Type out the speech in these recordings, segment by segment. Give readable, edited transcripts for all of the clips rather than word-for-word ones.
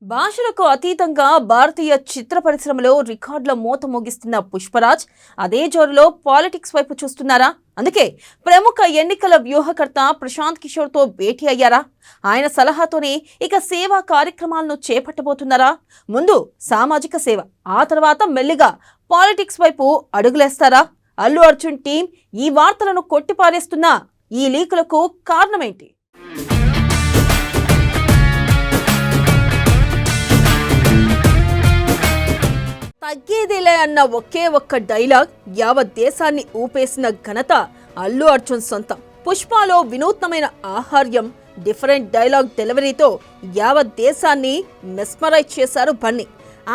భాషలకు అతీతంగా భారతీయ చిత్ర పరిశ్రమలో రికార్డుల మోత మోగిస్తున్న పుష్పరాజ్ అదే జోరులో పాలిటిక్స్ వైపు చూస్తున్నారా? అందుకే ప్రముఖ ఎన్నికల వ్యూహకర్త ప్రశాంత్ కిషోర్తో భేటీ అయ్యారా? ఆయన సలహాతోనే ఇక సేవా కార్యక్రమాలను చేపట్టబోతున్నారా? ముందు సామాజిక సేవ, ఆ తర్వాత మెల్లిగా పాలిటిక్స్ వైపు అడుగులేస్తారా? అల్లు అర్జున్ టీం ఈ వార్తలను కొట్టిపారేస్తున్న ఈ లీకులకు కారణమేంటి? తగ్గేదేలే అన్న ఒకే ఒక్క డైలాగ్ యావత్ దేశాన్ని ఊపేసిన ఘనత అల్లు అర్జున్ సొంతం. పుష్పలో వినూత్నమైన ఆహార్యం, డిఫరెంట్ డైలాగ్ డెలివరీతో యావత్ దేశాన్ని మెస్మరైజ్ చేశారు బన్నీ.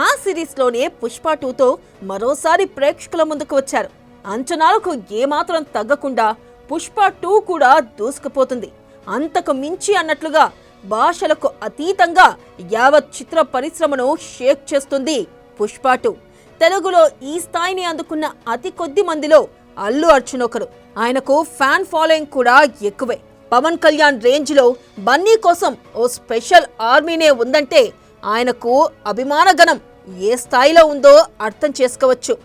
ఆ సిరీస్లోనే పుష్ప 2తో మరోసారి ప్రేక్షకుల ముందుకు వచ్చారు. అంచనాలకు ఏమాత్రం తగ్గకుండా పుష్ప 2 కూడా దూసుకుపోతుంది. అంతకు మించి అన్నట్లుగా భాషలకు అతీతంగా యావత్ చిత్ర పరిశ్రమను షేక్ చేస్తుంది పుష్ప 2. తెలుగులో ఈ స్థాయిని అందుకున్న అతి కొద్ది మందిలో అల్లు అర్జున్ ఒకరు. ఆయనకు ఫ్యాన్ ఫాలోయింగ్ కూడా ఎక్కువే. పవన్ కళ్యాణ్ రేంజ్లో బన్నీ కోసం ఓ స్పెషల్ ఆర్మీనే ఉందంటే ఆయనకు అభిమానగణం ఏ స్థాయిలో ఉందో అర్థం చేసుకోవచ్చు.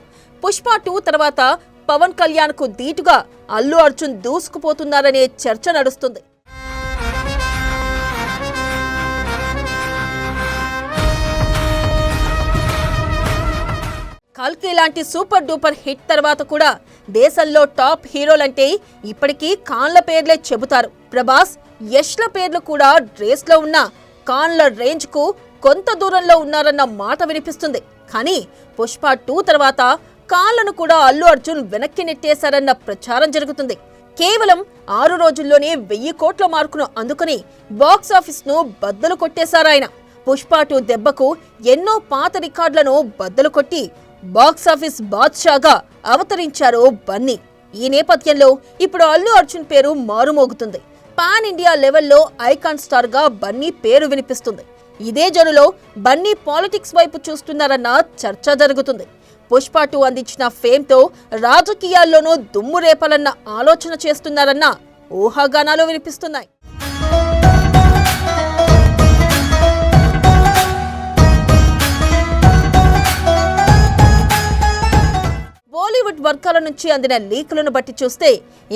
పుష్ప 2 తర్వాత పవన్ కళ్యాణ్కు ధీటుగా అల్లు అర్జున్ దూసుకుపోతున్నారనే చర్చ నడుస్తుంది. కల్కి లాంటి సూపర్ డూపర్ హిట్ తర్వాత కూడా దేశంలో టాప్ హీరోలంటే ఇప్పటికీ ఖాన్ల పేర్లే చెబుతారు. ప్రభాస్, యష్ల పేర్లు కూడా రేస్లో ఉన్న ఖాన్ల రేంజ్కు కొంత దూరంలో ఉన్నారన్న మాట వినిపిస్తుంది. కానీ పుష్ప 2 తర్వాత ఖాన్లను కూడా అల్లు అర్జున్ వెనక్కి నెట్టేశారన్న ప్రచారం జరుగుతుంది. కేవలం 6 రోజుల్లోనే 1000 కోట్ల మార్కును అందుకుని బాక్సాఫీస్ను బద్దలు కొట్టేశారాయన. పుష్ప 2 దెబ్బకు ఎన్నో పాత రికార్డులను బద్దలు కొట్టి బాక్సాఫీస్ బాద్షాగా అవతరించారు బన్నీ. ఈ నేపథ్యంలో ఇప్పుడు అల్లు అర్జున్ పేరు మారుమోగుతుంది. పాన్ ఇండియా లెవెల్లో ఐకాన్ స్టార్ గా బన్నీ పేరు వినిపిస్తుంది. ఇదే జోరులో బన్నీ పాలిటిక్స్ వైపు చూస్తున్నారన్న చర్చ జరుగుతుంది. పుష్ప 2 అందించిన ఫేమ్తో రాజకీయాల్లోనూ దుమ్ము రేపాలన్న ఆలోచన చేస్తున్నారన్న ఊహాగానాలు వినిపిస్తున్నాయి. బాలీవుడ్ వర్గాల నుంచి అందిన లీకులను బట్టి చూస్తే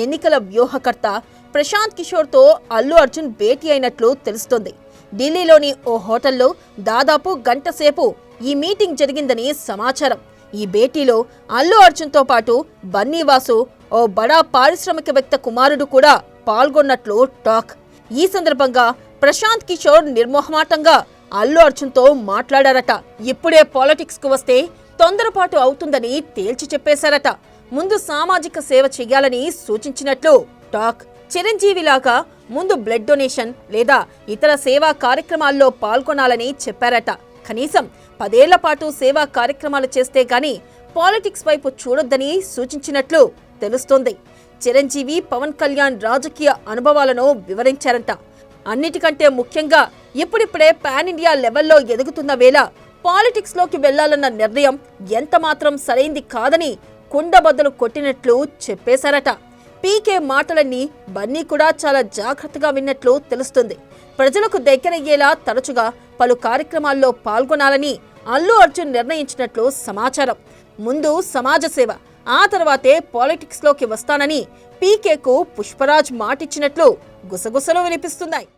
ఎన్నికల వ్యూహకర్త ప్రశాంత్ కిషోర్తో అల్లు అర్జున్ భేటీ అయినట్లు తెలుస్తోంది. ఢిల్లీలోని ఓ హోటల్లో దాదాపు గంట సేపు ఈ మీటింగ్ జరిగిందని సమాచారం. ఈ భేటీలో అల్లు అర్జున్తో పాటు బన్నీ వాసు, ఓ బడా పారిశ్రామికవేత్త కుమారుడు కూడా పాల్గొన్నట్లు టాక్. ఈ సందర్భంగా ప్రశాంత్ కిషోర్ నిర్మోహమాటంగా అల్లు అర్జున్తో మాట్లాడారట. ఇప్పుడే పాలిటిక్స్ కు వస్తే తొందరపాటు అవుతుందని తేల్చి చెప్పేశారట. ముందు సామాజిక సేవ చెయ్యాలని సూచించినట్లు టాక్. చిరంజీవిలాగా ముందు బ్లడ్ డొనేషన్ లేదా ఇతర సేవా కార్యక్రమాల్లో పాల్గొనాలని చెప్పారట. కనీసం 10 ఏళ్ల పాటు సేవా కార్యక్రమాలు చేస్తే గాని పాలిటిక్స్ వైపు చూడొద్దని సూచించినట్లు తెలుస్తోంది. చిరంజీవి, పవన్ కళ్యాణ్ రాజకీయ అనుభవాలను వివరించారంట. అన్నిటికంటే ముఖ్యంగా ఇప్పుడిప్పుడే పాన్ ఇండియా లెవెల్లో ఎదుగుతున్న వేళ పాలిటిక్స్ లోకి వెళ్లాలన్న నిర్ణయం ఎంత మాత్రం సరైంది కాదని కుండబద్దలు కొట్టినట్లు చెప్పేశారట. పీకే మాటలన్నీ బన్నీ కూడా చాలా జాగ్రత్తగా విన్నట్లు తెలుస్తుంది. ప్రజలకు దగ్గరయ్యేలా తరచుగా పలు కార్యక్రమాల్లో పాల్గొనాలని అల్లు అర్జున్ నిర్ణయించినట్లు సమాచారం. ముందు సమాజ సేవ, ఆ తర్వాతే పాలిటిక్స్ లోకి వస్తానని పీకేకు పుష్పరాజ్ మాటిచ్చినట్లు గుసగుసలు వినిపిస్తున్నాయి.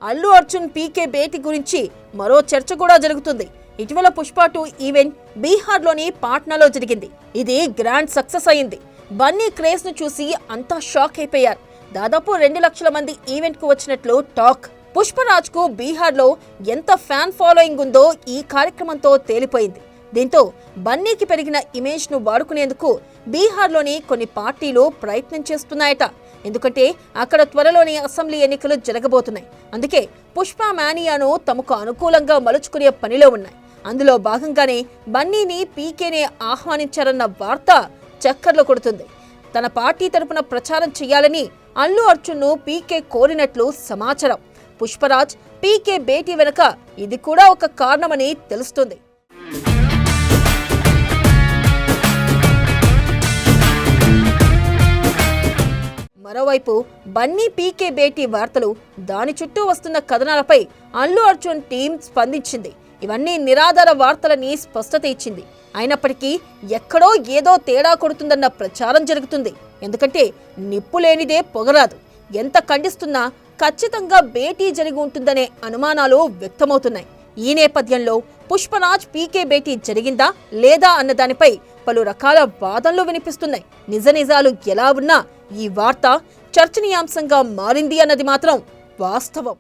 అల్లు అర్జున్ పీకే భేటీ గురించి మరో చర్చ కూడా జరుగుతుంది. ఇటీవల పుష్ప 2 ఈవెంట్ బీహార్లోని పాట్నాలో జరిగింది. ఇది గ్రాండ్ సక్సెస్ అయింది. బన్నీ క్రేజ్ ను చూసి అంతా షాక్ అయిపోయారు. దాదాపు 2 లక్షల మంది ఈవెంట్ కు వచ్చినట్లు టాక్. పుష్పరాజ్ కు బీహార్లో ఎంత ఫ్యాన్ ఫాలోయింగ్ ఉందో ఈ కార్యక్రమంతో తేలిపోయింది. దీంతో బన్నీకి పెరిగిన ఇమేజ్ ను వాడుకునేందుకు బీహార్లోని కొన్ని పార్టీలు ప్రయత్నం చేస్తున్నాయట. ఎందుకంటే అక్కడ త్వరలోనే అసెంబ్లీ ఎన్నికలు జరగబోతున్నాయి. అందుకే పుష్ప మానియాను తమకు అనుకూలంగా మలుచుకునే పనిలో ఉన్నాయి. అందులో భాగంగానే బన్నీని పీకేనే ఆహ్వానించారన్న వార్త చక్కర్లు కొడుతుంది. తన పార్టీ తరపున ప్రచారం చేయాలని అల్లు అర్జున్ను పీకే కోరినట్లు సమాచారం. పుష్పరాజ్ పీకే భేటీ వెనుక ఇది కూడా ఒక కారణమని తెలుస్తుంది. మరోవైపు బన్నీ పీకే భేటీ వార్తలు, దాని చుట్టూ వస్తున్న కథనాలపై అల్లు అర్జున్ టీం స్పందించింది. ఇవన్నీ నిరాధార వార్తలని స్పష్టత ఇచ్చింది. అయినప్పటికీ ఎక్కడో ఏదో తేడా కొడుతుందన్న ప్రచారం జరుగుతుంది. ఎందుకంటే నిప్పు లేనిదే పొగరాదు. ఎంత ఖండిస్తున్నా ఖచ్చితంగా భేటీ జరిగి ఉంటుందనే అనుమానాలు వ్యక్తమవుతున్నాయి. ఈ నేపథ్యంలో పుష్పరాజ్ పీకే భేటీ జరిగిందా లేదా అన్న దానిపై పలు రకాల వాదనలు వినిపిస్తున్నాయి. నిజాలు ఎలా ఉన్నా ఈ వార్త చర్చనీయాంశంగా మారింది అన్నది మాత్రం వాస్తవం.